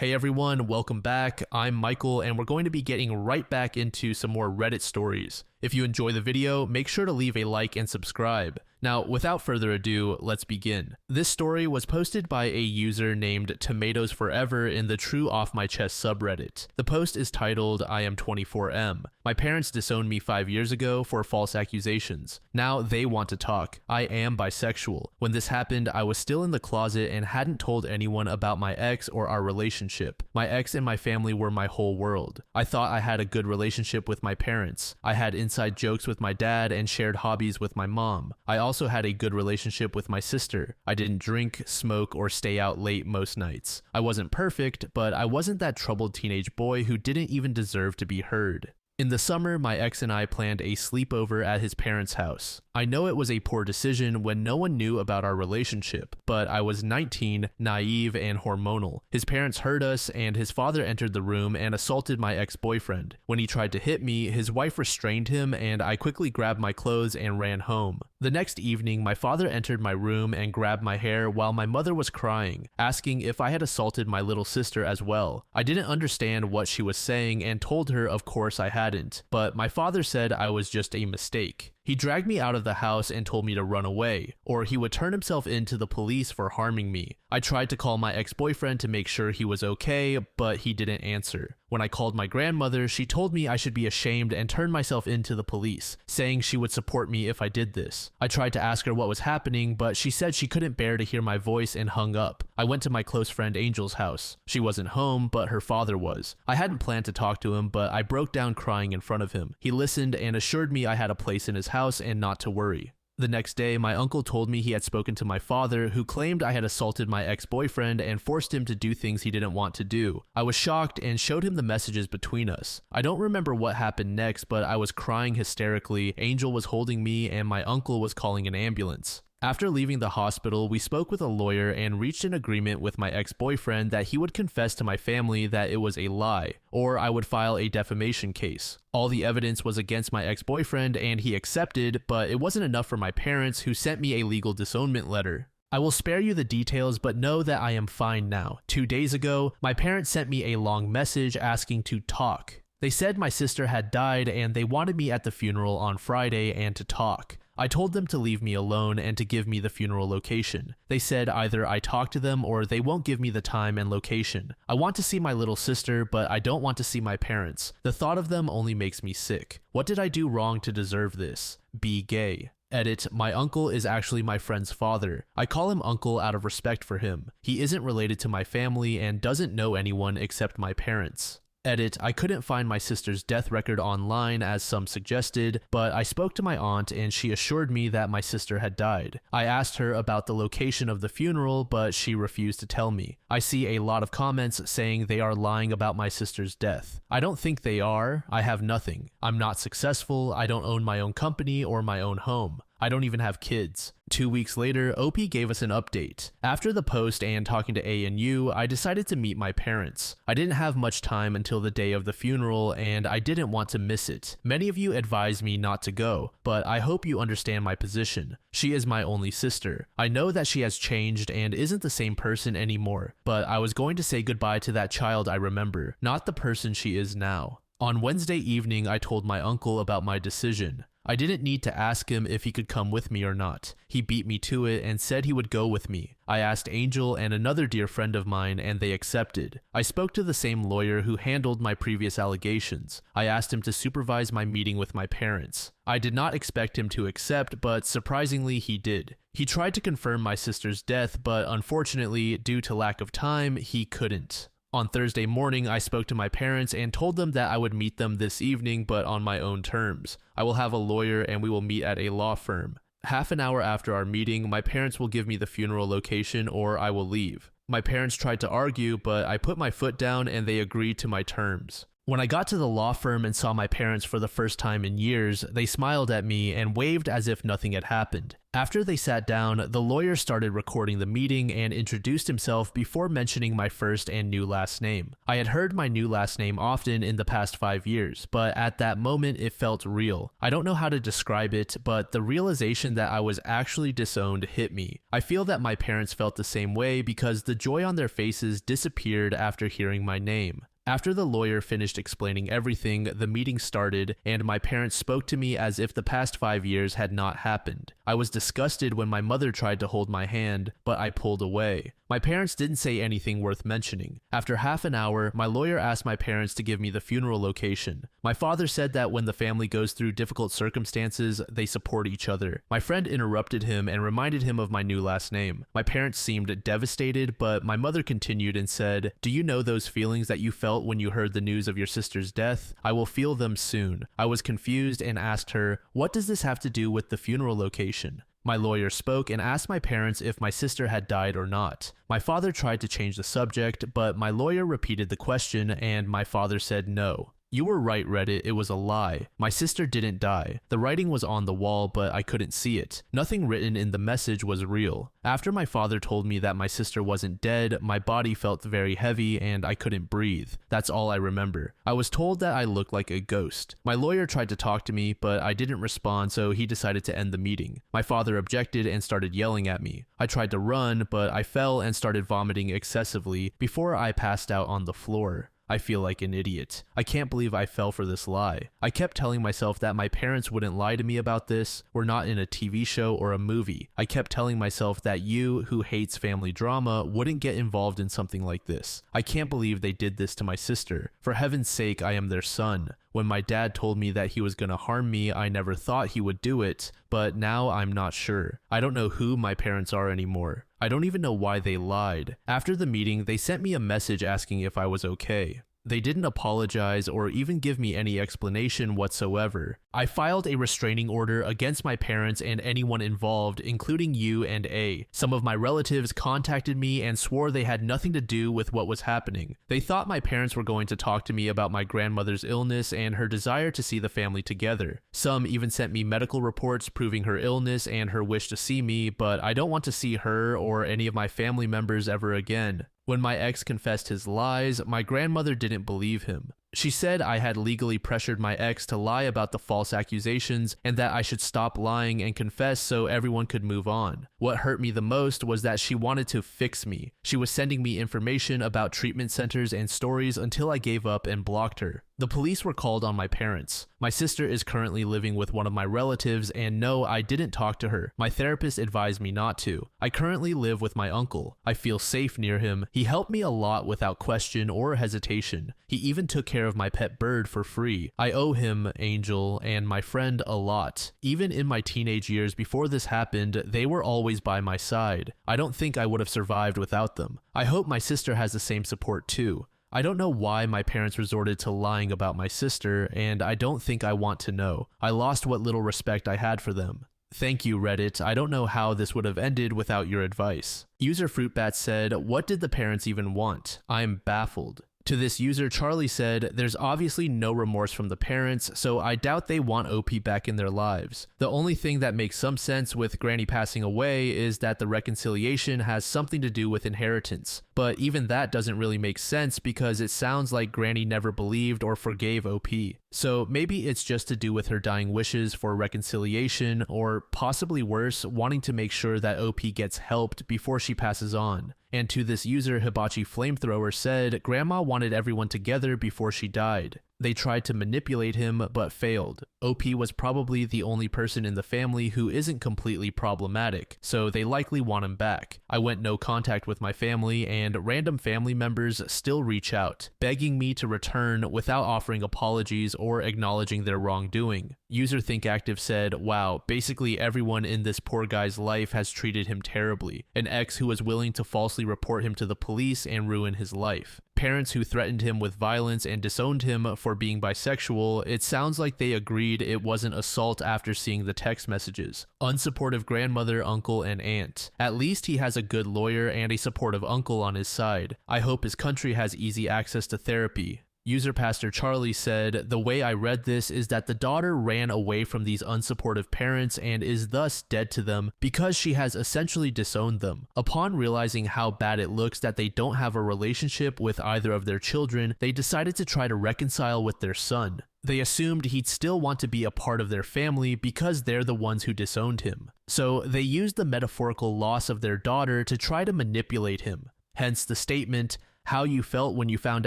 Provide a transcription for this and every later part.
Hey everyone, welcome back. I'm Michael and we're going to be getting right back into some more Reddit stories. If you enjoy the video, make sure to leave a like and subscribe. Now, without further ado, let's begin. This story was posted by a user named Tomatoes Forever in the True Off My Chest subreddit. The post is titled, I am 24M. My parents disowned me 5 years ago for false accusations. Now they want to talk. I am bisexual. When this happened, I was still in the closet and hadn't told anyone about my ex or our relationship. My ex and my family were my whole world. I thought I had a good relationship with my parents. I had inside jokes with my dad and shared hobbies with my mom. I also had a good relationship with my sister. I didn't drink, smoke, or stay out late most nights. I wasn't perfect, but I wasn't that troubled teenage boy who didn't even deserve to be heard. In the summer, my ex and I planned a sleepover at his parents' house. I know it was a poor decision when no one knew about our relationship, but I was 19, naive, and hormonal. His parents heard us, and his father entered the room and assaulted my ex-boyfriend. When he tried to hit me, his wife restrained him, and I quickly grabbed my clothes and ran home. The next evening, my father entered my room and grabbed my hair while my mother was crying, asking if I had assaulted my little sister as well. I didn't understand what she was saying and told her of course I hadn't, but my father said I was just a mistake. He dragged me out of the house and told me to run away, or he would turn himself in to the police for harming me. I tried to call my ex-boyfriend to make sure he was okay, but he didn't answer. When I called my grandmother, she told me I should be ashamed and turn myself in to the police, saying she would support me if I did this. I tried to ask her what was happening, but she said she couldn't bear to hear my voice and hung up. I went to my close friend Angel's house. She wasn't home, but her father was. I hadn't planned to talk to him, but I broke down crying in front of him. He listened and assured me I had a place in his house and not to worry. The next day, my uncle told me he had spoken to my father, who claimed I had assaulted my ex-boyfriend and forced him to do things he didn't want to do. I was shocked and showed him the messages between us. I don't remember what happened next, but I was crying hysterically, Angel was holding me, and my uncle was calling an ambulance. After leaving the hospital, we spoke with a lawyer and reached an agreement with my ex-boyfriend that he would confess to my family that it was a lie, or I would file a defamation case. All the evidence was against my ex-boyfriend and he accepted, but it wasn't enough for my parents, who sent me a legal disownment letter. I will spare you the details, but know that I am fine now. 2 days ago, my parents sent me a long message asking to talk. They said my sister had died and they wanted me at the funeral on Friday and to talk. I told them to leave me alone and to give me the funeral location. They said either I talk to them or they won't give me the time and location. I want to see my little sister, but I don't want to see my parents. The thought of them only makes me sick. What did I do wrong to deserve this? Be gay. Edit, my uncle is actually my friend's father. I call him uncle out of respect for him. He isn't related to my family and doesn't know anyone except my parents. Edit, I couldn't find my sister's death record online as some suggested, but I spoke to my aunt and she assured me that my sister had died. I asked her about the location of the funeral, but she refused to tell me. I see a lot of comments saying they are lying about my sister's death. I don't think they are. I have nothing. I'm not successful. I don't own my own company or my own home. I don't even have kids. 2 weeks later, OP gave us an update. After the post and talking to ANU, I decided to meet my parents. I didn't have much time until the day of the funeral, and I didn't want to miss it. Many of you advised me not to go, but I hope you understand my position. She is my only sister. I know that she has changed and isn't the same person anymore, but I was going to say goodbye to that child I remember, not the person she is now. On Wednesday evening, I told my uncle about my decision. I didn't need to ask him if he could come with me or not. He beat me to it and said he would go with me. I asked Angel and another dear friend of mine and they accepted. I spoke to the same lawyer who handled my previous allegations. I asked him to supervise my meeting with my parents. I did not expect him to accept, but surprisingly he did. He tried to confirm my sister's death, but unfortunately, due to lack of time, he couldn't. On Thursday morning, I spoke to my parents and told them that I would meet them this evening, but on my own terms. I will have a lawyer and we will meet at a law firm. Half an hour after our meeting, my parents will give me the funeral location or I will leave. My parents tried to argue, but I put my foot down and they agreed to my terms. When I got to the law firm and saw my parents for the first time in years, they smiled at me and waved as if nothing had happened. After they sat down, the lawyer started recording the meeting and introduced himself before mentioning my first and new last name. I had heard my new last name often in the past 5 years, but at that moment it felt real. I don't know how to describe it, but the realization that I was actually disowned hit me. I feel that my parents felt the same way because the joy on their faces disappeared after hearing my name. After the lawyer finished explaining everything, the meeting started, and my parents spoke to me as if the past 5 years had not happened. I was disgusted when my mother tried to hold my hand, but I pulled away. My parents didn't say anything worth mentioning. After half an hour, my lawyer asked my parents to give me the funeral location. My father said that when the family goes through difficult circumstances, they support each other. My friend interrupted him and reminded him of my new last name. My parents seemed devastated, but my mother continued and said, "Do you know those feelings that you felt when you heard the news of your sister's death? I will feel them soon." I was confused and asked her, "What does this have to do with the funeral location?" My lawyer spoke and asked my parents if my sister had died or not. My father tried to change the subject, but my lawyer repeated the question and my father said no. "You were right, Reddit, it was a lie. My sister didn't die. The writing was on the wall, but I couldn't see it. Nothing written in the message was real." After my father told me that my sister wasn't dead, my body felt very heavy and I couldn't breathe. That's all I remember. I was told that I looked like a ghost. My lawyer tried to talk to me, but I didn't respond, so he decided to end the meeting. My father objected and started yelling at me. I tried to run, but I fell and started vomiting excessively before I passed out on the floor. I feel like an idiot. I can't believe I fell for this lie. I kept telling myself that my parents wouldn't lie to me about this. We're not in a TV show or a movie. I kept telling myself that you, who hates family drama, wouldn't get involved in something like this. I can't believe they did this to my sister. For heaven's sake, I am their son. When my dad told me that he was gonna harm me, I never thought he would do it, but now I'm not sure. I don't know who my parents are anymore. I don't even know why they lied. After the meeting, they sent me a message asking if I was okay. They didn't apologize or even give me any explanation whatsoever. I filed a restraining order against my parents and anyone involved, including you and A. Some of my relatives contacted me and swore they had nothing to do with what was happening. They thought my parents were going to talk to me about my grandmother's illness and her desire to see the family together. Some even sent me medical reports proving her illness and her wish to see me, but I don't want to see her or any of my family members ever again. When my ex confessed his lies, my grandmother didn't believe him. She said I had legally pressured my ex to lie about the false accusations and that I should stop lying and confess so everyone could move on. What hurt me the most was that she wanted to fix me. She was sending me information about treatment centers and stories until I gave up and blocked her. The police were called on my parents. My sister is currently living with one of my relatives, and no, I didn't talk to her. My therapist advised me not to. I currently live with my uncle. I feel safe near him. He helped me a lot without question or hesitation. He even took care of my pet bird for free. I owe him, Angel, and my friend a lot. Even in my teenage years before this happened, they were always by my side. I don't think I would have survived without them. I hope my sister has the same support too. I don't know why my parents resorted to lying about my sister, and I don't think I want to know. I lost what little respect I had for them. Thank you, Reddit. I don't know how this would have ended without your advice. User Fruitbat said, "What did the parents even want? I'm baffled." To this user, Charlie said, "There's obviously no remorse from the parents, so I doubt they want OP back in their lives. The only thing that makes some sense with Granny passing away is that the reconciliation has something to do with inheritance. But even that doesn't really make sense because it sounds like Granny never believed or forgave OP. So maybe it's just to do with her dying wishes for reconciliation, or possibly worse, wanting to make sure that OP gets helped before she passes on." And to this user, Hibachi Flamethrower said, "Grandma wanted everyone together before she died. They tried to manipulate him, but failed. OP was probably the only person in the family who isn't completely problematic, so they likely want him back. I went no contact with my family, and random family members still reach out, begging me to return without offering apologies or acknowledging their wrongdoing." User ThinkActive said, "Wow, basically everyone in this poor guy's life has treated him terribly. An ex who was willing to falsely report him to the police and ruin his life. Parents who threatened him with violence and disowned him for being bisexual. It sounds like they agreed it wasn't assault after seeing the text messages. Unsupportive grandmother, uncle, and aunt. At least he has a good lawyer and a supportive uncle on his side. I hope his country has easy access to therapy. User Pastor Charlie said, "The way I read this is that the daughter ran away from these unsupportive parents and is thus dead to them because she has essentially disowned them. Upon realizing how bad it looks that they don't have a relationship with either of their children, they decided to try to reconcile with their son. They assumed he'd still want to be a part of their family because they're the ones who disowned him. So they used the metaphorical loss of their daughter to try to manipulate him. Hence the statement, 'How you felt when you found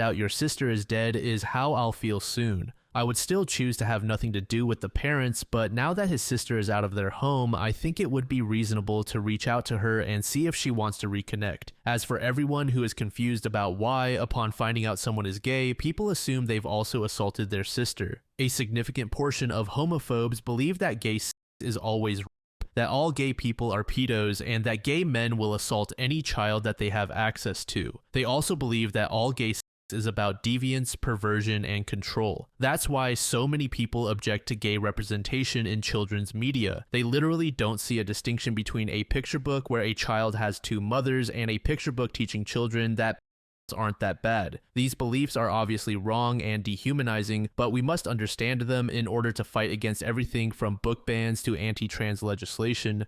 out your sister is dead is how I'll feel soon.' I would still choose to have nothing to do with the parents, but now that his sister is out of their home, I think it would be reasonable to reach out to her and see if she wants to reconnect. As for everyone who is confused about why, upon finding out someone is gay, people assume they've also assaulted their sister. A significant portion of homophobes believe that gay sex is always rape, that all gay people are pedos, and that gay men will assault any child that they have access to. They also believe that all gay sex is about deviance, perversion, and control. That's why so many people object to gay representation in children's media. They literally don't see a distinction between a picture book where a child has two mothers and a picture book teaching children that aren't that bad. These beliefs are obviously wrong and dehumanizing, but we must understand them in order to fight against everything from book bans to anti-trans legislation.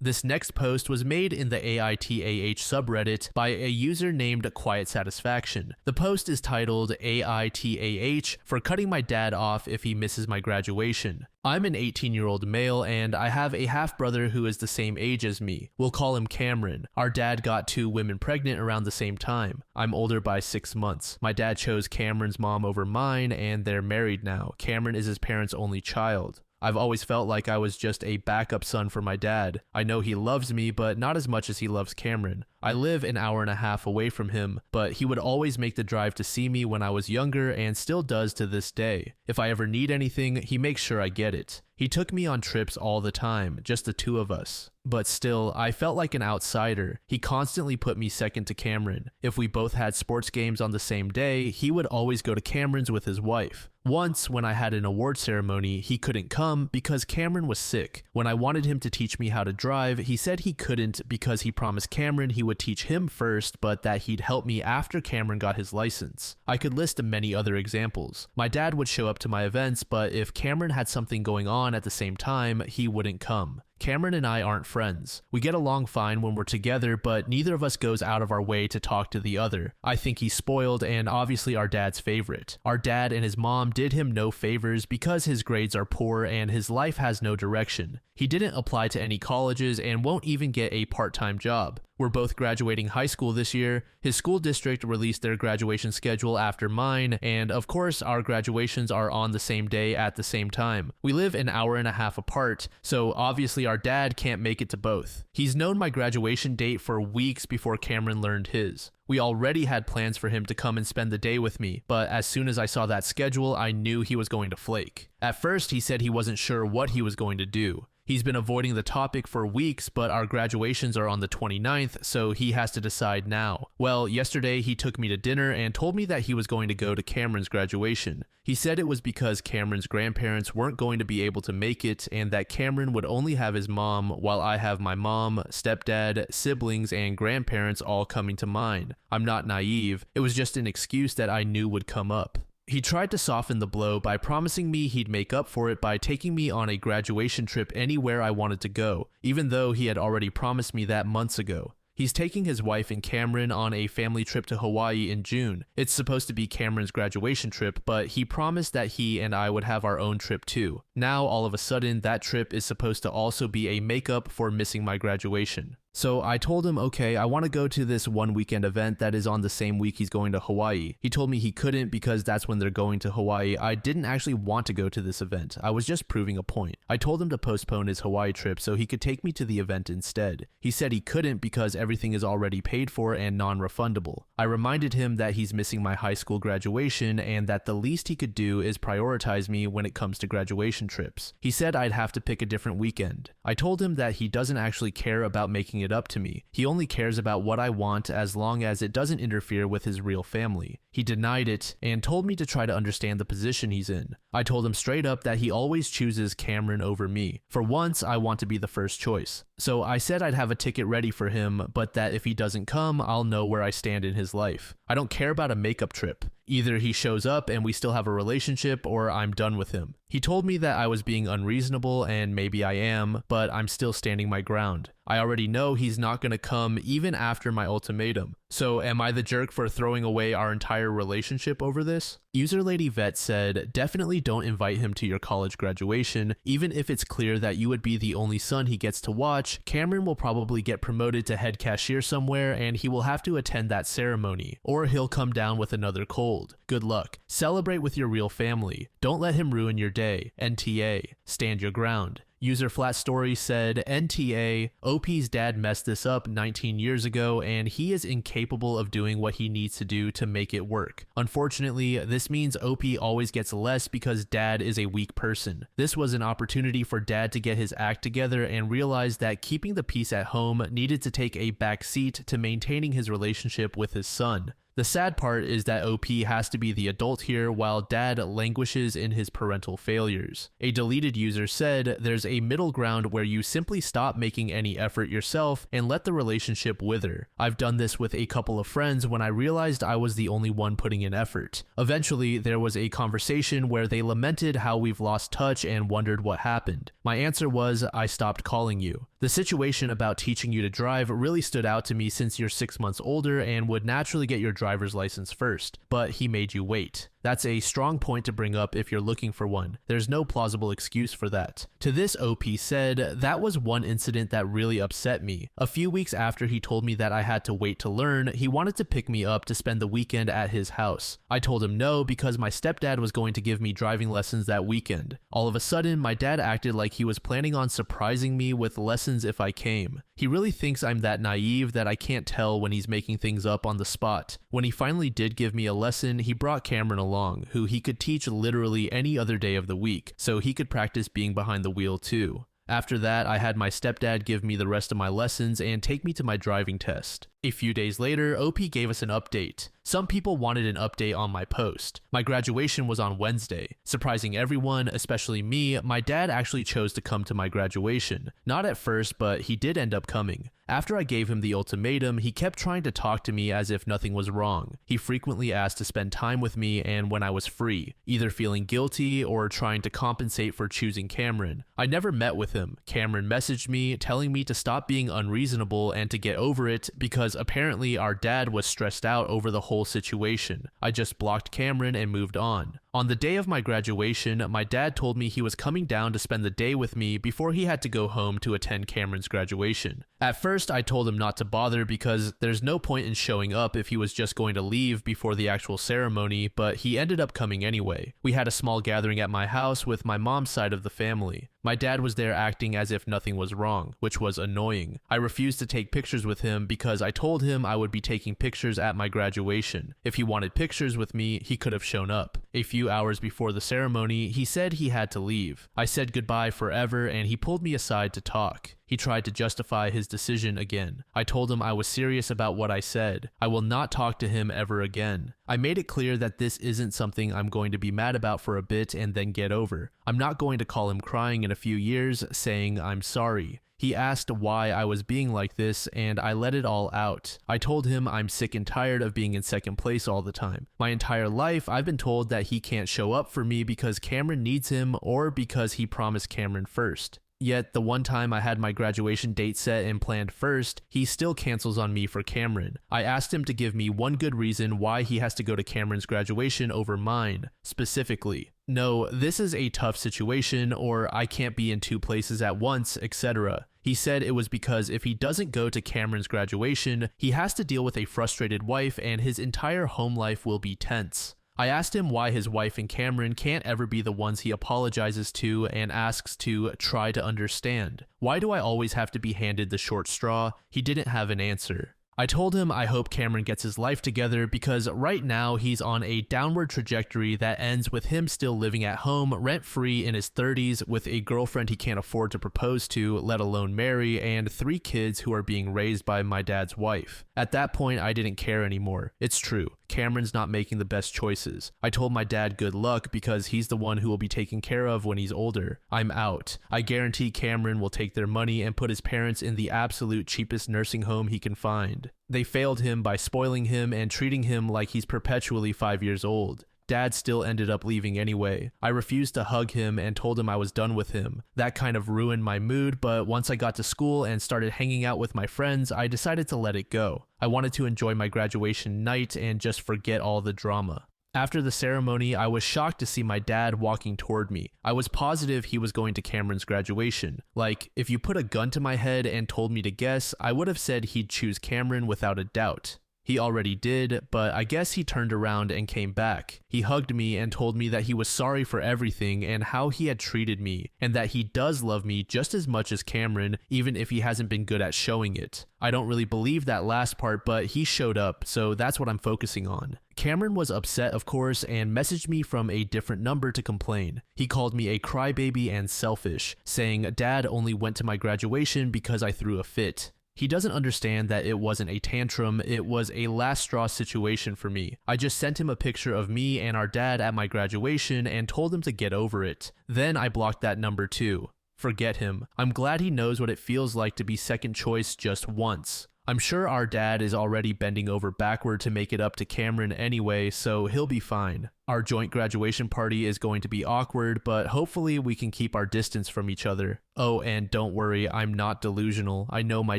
This next post was made in the AITAH subreddit by a user named Quiet Satisfaction. The post is titled AITAH for cutting my dad off if he misses my graduation. I'm an 18-year-old male and I have a half-brother who is the same age as me. We'll call him Cameron. Our dad got 2 women pregnant around the same time. I'm older by 6 months. My dad chose Cameron's mom over mine and they're married now. Cameron is his parents' only child. I've always felt like I was just a backup son for my dad. I know he loves me, but not as much as he loves Cameron. I live an hour and a half away from him, but he would always make the drive to see me when I was younger and still does to this day. If I ever need anything, he makes sure I get it. He took me on trips all the time, just the 2 of us. But still, I felt like an outsider. He constantly put me second to Cameron. If we both had sports games on the same day, he would always go to Cameron's with his wife. Once, when I had an award ceremony, he couldn't come because Cameron was sick. When I wanted him to teach me how to drive, he said he couldn't because he promised Cameron he would teach him first, but that he'd help me after Cameron got his license. I could list many other examples. My dad would show up to my events, but if Cameron had something going on at the same time, he wouldn't come. Cameron and I aren't friends. We get along fine when we're together, but neither of us goes out of our way to talk to the other. I think he's spoiled and obviously our dad's favorite. Our dad and his mom did him no favors because his grades are poor and his life has no direction. He didn't apply to any colleges and won't even get a part-time job. We're both graduating high school this year. His school district released their graduation schedule after mine, and of course our graduations are on the same day at the same time. We live an hour and a half apart, so obviously our dad can't make it to both. He's known my graduation date for weeks before Cameron learned his. We already had plans for him to come and spend the day with me, but as soon as I saw that schedule, I knew he was going to flake. At first, he said he wasn't sure what he was going to do. He's been avoiding the topic for weeks, but our graduations are on the 29th, so he has to decide now. Well, yesterday he took me to dinner and told me that he was going to go to Cameron's graduation. He said it was because Cameron's grandparents weren't going to be able to make it and that Cameron would only have his mom while I have my mom, stepdad, siblings, and grandparents all coming to mine. I'm not naive. It was just an excuse that I knew would come up. He tried to soften the blow by promising me he'd make up for it by taking me on a graduation trip anywhere I wanted to go, even though he had already promised me that months ago. He's taking his wife and Cameron on a family trip to Hawaii in June. It's supposed to be Cameron's graduation trip, but he promised that he and I would have our own trip too. Now, all of a sudden, that trip is supposed to also be a makeup for missing my graduation. So I told him, okay, I want to go to this one weekend event that is on the same week he's going to Hawaii. He told me he couldn't because that's when they're going to Hawaii. I didn't actually want to go to this event. I was just proving a point. I told him to postpone his Hawaii trip so he could take me to the event instead. He said he couldn't because everything is already paid for and non-refundable. I reminded him that he's missing my high school graduation and that the least he could do is prioritize me when it comes to graduation trips. He said I'd have to pick a different weekend. I told him that he doesn't actually care about making making it up to me. He only cares about what I want as long as it doesn't interfere with his real family. He denied it and told me to try to understand the position he's in. I told him straight up that he always chooses Cameron over me. For once, I want to be the first choice. So I said I'd have a ticket ready for him, but that if he doesn't come, I'll know where I stand in his life. I don't care about a makeup trip. Either he shows up and we still have a relationship, or I'm done with him. He told me that I was being unreasonable, and maybe I am, but I'm still standing my ground. I already know he's not going to come even after my ultimatum. So am I the jerk for throwing away our entire relationship over this? User Lady Vet said, definitely don't invite him to your college graduation. Even if it's clear that you would be the only son he gets to watch, Cameron will probably get promoted to head cashier somewhere and he will have to attend that ceremony, or he'll come down with another cold. Good luck. Celebrate with your real family. Don't let him ruin your day. NTA. Stand your ground. User Flat Story said, NTA, OP's dad messed this up 19 years ago and he is incapable of doing what he needs to do to make it work. Unfortunately, this means OP always gets less because dad is a weak person. This was an opportunity for dad to get his act together and realize that keeping the peace at home needed to take a back seat to maintaining his relationship with his son. The sad part is that OP has to be the adult here while dad languishes in his parental failures. A deleted user said, there's a middle ground where you simply stop making any effort yourself and let the relationship wither. I've done this with a couple of friends when I realized I was the only one putting in effort. Eventually, there was a conversation where they lamented how we've lost touch and wondered what happened. My answer was, I stopped calling you. The situation about teaching you to drive really stood out to me since you're 6 months older and would naturally get your driver's license first, but he made you wait. That's a strong point to bring up if you're looking for one. There's no plausible excuse for that. To this, OP said, that was one incident that really upset me. A few weeks after he told me that I had to wait to learn, he wanted to pick me up to spend the weekend at his house. I told him no because my stepdad was going to give me driving lessons that weekend. All of a sudden, my dad acted like he was planning on surprising me with lessons if I came. He really thinks I'm that naive that I can't tell when he's making things up on the spot. When he finally did give me a lesson, he brought Cameron along, who he could teach literally any other day of the week, so he could practice being behind the wheel too. After that, I had my stepdad give me the rest of my lessons and take me to my driving test. A few days later, OP gave us an update. Some people wanted an update on my post. My graduation was on Wednesday. Surprising everyone, especially me, my dad actually chose to come to my graduation. Not at first, but he did end up coming. After I gave him the ultimatum, he kept trying to talk to me as if nothing was wrong. He frequently asked to spend time with me and when I was free, either feeling guilty or trying to compensate for choosing Cameron. I never met with him. Cameron messaged me telling me to stop being unreasonable and to get over it because apparently our dad was stressed out over the whole situation. I just blocked Cameron and moved on. On the day of my graduation, my dad told me he was coming down to spend the day with me before he had to go home to attend Cameron's graduation. At first, I told him not to bother because there's no point in showing up if he was just going to leave before the actual ceremony, but he ended up coming anyway. We had a small gathering at my house with my mom's side of the family. My dad was there acting as if nothing was wrong, which was annoying. I refused to take pictures with him because I told him I would be taking pictures at my graduation. If he wanted pictures with me, he could have shown up. A few hours before the ceremony, he said he had to leave. I said goodbye forever and he pulled me aside to talk. He tried to justify his decision again. I told him I was serious about what I said. I will not talk to him ever again. I made it clear that this isn't something I'm going to be mad about for a bit and then get over. I'm not going to call him crying in a few years saying I'm sorry. He asked why I was being like this, and I let it all out. I told him I'm sick and tired of being in second place all the time. My entire life, I've been told that he can't show up for me because Cameron needs him or because he promised Cameron first. Yet, the one time I had my graduation date set and planned first, he still cancels on me for Cameron. I asked him to give me one good reason why he has to go to Cameron's graduation over mine, specifically. No, this is a tough situation, or I can't be in two places at once, etc. He said it was because if he doesn't go to Cameron's graduation, he has to deal with a frustrated wife and his entire home life will be tense. I asked him why his wife and Cameron can't ever be the ones he apologizes to and asks to try to understand. Why do I always have to be handed the short straw? He didn't have an answer. I told him I hope Cameron gets his life together because right now he's on a downward trajectory that ends with him still living at home rent-free in his 30s with a girlfriend he can't afford to propose to, let alone marry, and 3 kids who are being raised by my dad's wife. At that point, I didn't care anymore. It's true. Cameron's not making the best choices. I told my dad good luck because he's the one who will be taken care of when he's older. I'm out. I guarantee Cameron will take their money and put his parents in the absolute cheapest nursing home he can find. They failed him by spoiling him and treating him like he's perpetually 5 years old. Dad still ended up leaving anyway. I refused to hug him and told him I was done with him. That kind of ruined my mood, but once I got to school and started hanging out with my friends, I decided to let it go. I wanted to enjoy my graduation night and just forget all the drama. After the ceremony, I was shocked to see my dad walking toward me. I was positive he was going to Cameron's graduation. Like, if you put a gun to my head and told me to guess, I would have said he'd choose Cameron without a doubt. He already did, but I guess he turned around and came back. He hugged me and told me that he was sorry for everything and how he had treated me, and that he does love me just as much as Cameron, even if he hasn't been good at showing it. I don't really believe that last part, but he showed up, so that's what I'm focusing on. Cameron was upset, of course, and messaged me from a different number to complain. He called me a crybaby and selfish, saying Dad only went to my graduation because I threw a fit. He doesn't understand that it wasn't a tantrum, it was a last straw situation for me. I just sent him a picture of me and our dad at my graduation and told him to get over it. Then I blocked that number too. Forget him. I'm glad he knows what it feels like to be second choice just once. I'm sure our dad is already bending over backward to make it up to Cameron anyway, so he'll be fine. Our joint graduation party is going to be awkward, but hopefully we can keep our distance from each other. Oh, and don't worry, I'm not delusional. I know my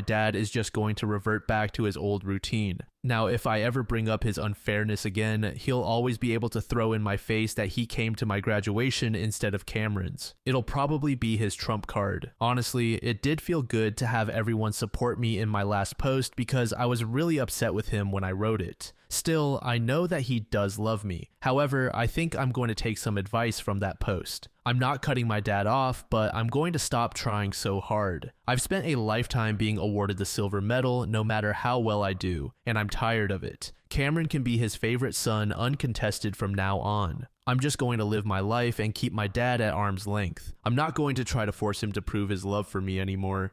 dad is just going to revert back to his old routine. Now, if I ever bring up his unfairness again, he'll always be able to throw in my face that he came to my graduation instead of Cameron's. It'll probably be his trump card. Honestly, it did feel good to have everyone support me in my last post because I was really upset with him when I wrote it. Still, I know that he does love me. However, I think I'm going to take some advice from that post. I'm not cutting my dad off, but I'm going to stop trying so hard. I've spent a lifetime being awarded the silver medal no matter how well I do, and I'm tired of it. Cameron can be his favorite son uncontested from now on. I'm just going to live my life and keep my dad at arm's length. I'm not going to try to force him to prove his love for me anymore.